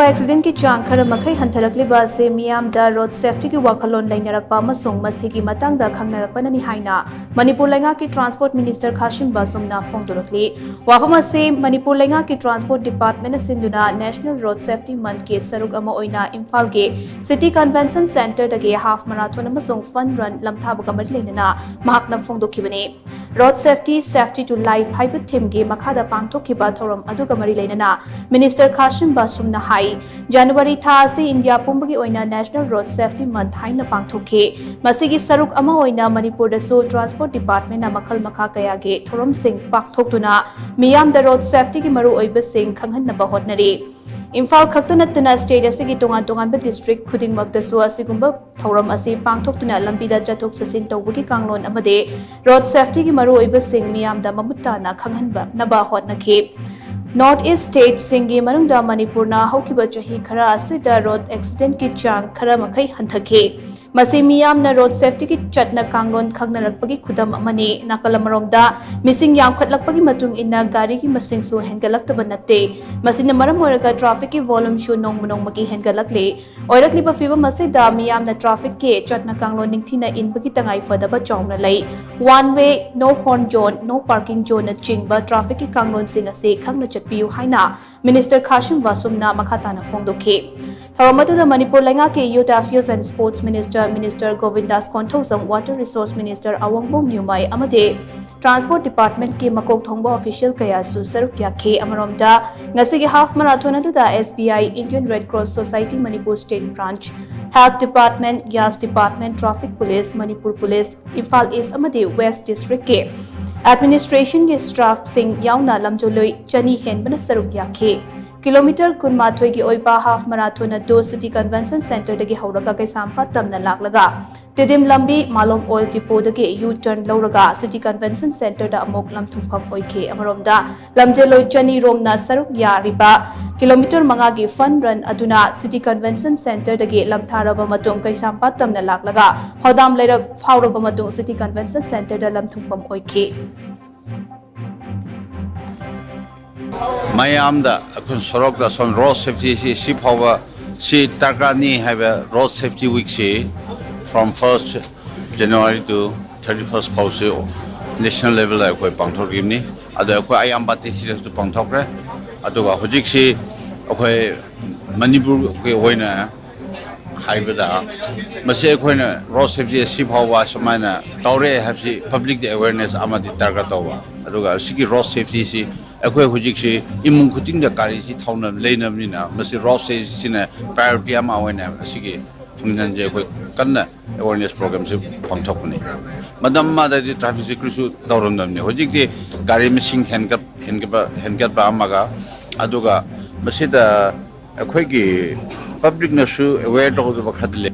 थोरक्पा accident की चांग खर मखै हंथरक्लिबा से मियामदा रोड सेफ्टी की वाखलोन लेनरक्पा अमसुंग मसिगी मतंगदा खंगनरक्पननि हाइना मणिपुर लेंगा की ट्रांसपोर्ट मिनिस्टर खाशिम बासुमना फोंदोरक्ली वाफम असे मणिपुर लेंगा की ट्रांसपोर्ट डिपार्टमेंट सिंधुना नेशनल रोड सेफ्टी मंथ के सरुक अमा ओइना इम्फाल के सिटी कन्वेंशन सेंटर दगे हाफ मैराथन अमसुंग फन रन लमथाबगा मरि लेनना महाकना फोंदोखिबने रोड सेफ्टी टू लाइफ हाइब थीम के मखादा पांगथोखिबा थोरम अदुगा मरि लेनना मिनिस्टर खाशिम बासुमना हाई जनवरी था से इंडिया पुंबगी ओइना नेशनल रोड सेफ्टी मंथ हाइना पांगथोखे मसिगी सरुक अमा ओइना मणिपुर दसु ट्रांसपोर्ट डिपार्टमेंट मखल मखा कया गे theorem Singh पांगथोक्तुना मियाम the road safety की मरु ओइबा सिंह खंगहन्नबा होटनरी इम्फाल खक्त नत्तना स्टेट असगी तोंगान तोंगान डिस्ट्रिक्ट खुदिंगमक्तसु असिगुंबा थौरम असि पांगथोक्तुना लंबीदा चथोक चसिन तौबगी कांगलोन अमदे रोड सेफ्टी की मरु ओइबा सिंह मियामदा ममुत्ताना खंगहनबा नबा होटनखे नॉर्थ ईस्ट स्टेट सिंगी मनुंगदा मणिपुरना हौकिबा चही खरा असिदा रोड एक्सीडेंट की चांग खरा मखै हंथखे मसी मियामना रोड सेफ्टी की चटना कांगलोन खंगनरक्पगी खुदम अमनी नाकलमरोमदा मिसिंग यामखटलक्पगी मतुंग इन्ना गाड़ी की मसिंग सु हेनगलक्तबा नत्ते मसिना मरम ओरगा ट्रैफिक की वॉल्यूम सु नोंगमनोंगमगी हेनगलक्ले ओरक्लिबा फिबम मसिदा मियामना ट्रैफिक के चटना कांगलोन निंगथिना इनबगी तंगाई फदबा चौंगना लै one way no horn zone no parking zone चिंगबा ट्रैफिक की कांगलोन सिंग असे खंगना चटपियु हाइना मिनिस्टर खाशिम वासुमना मखाताना फोंदोखे थौरमतुदा मणिपुर लेंगा के youth affairs and sports minister Govindas Konthoujam water resource minister Awangbow Newmai अमदे ट्रांसपोर्ट डिपार्टमेंट के मकोक थोंबा ऑफिशियल कयासु सरुक याखे अमरोमदा ngasiगी हाफ मैराथन अदुदा SBI Indian Red Cross Society Manipur state branch health department gas department traffic police Manipur police Imphal East अमदे वेस्ट डिस्ट्रिक्ट के एडमिनिस्ट्रेशन के स्टाफ सिंह याउना लमजोलोई चनी हेनबना सरुक याखे किलोमीटर कुनमाथोई की ओइबा हाफ मैराथन दो सिटी कन्वेंशन सेंटर दगी हौरगा कैसामपा तमना लाकलगा तिदिम लंबी मालोम ऑयल डिपो दगी यू टर्न लौरगा सिटी कन्वेंशन सेंटर दा अमोक लमथुंफम ओइखे अमरोमदा लमजेलोई चनी रोमना सरुक यारिबा किलोमीटर मंगा की फन रन अदुना सिटी कन्वेंशन सेंटर दगी लमथारबा मतुंग कैसामपा तमना लाकलगा होदाम लेरक फावरबा मतुंग सिटी कन्वेंशन सेंटर दा लमथुंफम ओइखे Mayamda akun sorokda son road safety si power si targani have a road safety week si from 1st January to 31st policy national level ay koi pangthok gimni ado koi ayam bati si to pangthok re ado ga hojik si koi Manipur ke hoina haibada mase koi na road safety si power samana taure have si public awareness amadi target tawa ado ga si road safety si अखोई हुजिक से इमुंग खुतिंग the कारी सी थाउना लेनमनिना मसे road से सिना priority अमा ओइना सिगे थुंगन जे अखोई कन्ना awareness programme से पंथोकने मदम मा द ट्रैफिक सिक्योरिटी दौरनदमने हुजिक दे गाड़ी मिसिंग हेनगत बा अमागा अदुगा मसे द अखोई की पब्लिक नसु अवेयर दो बखदले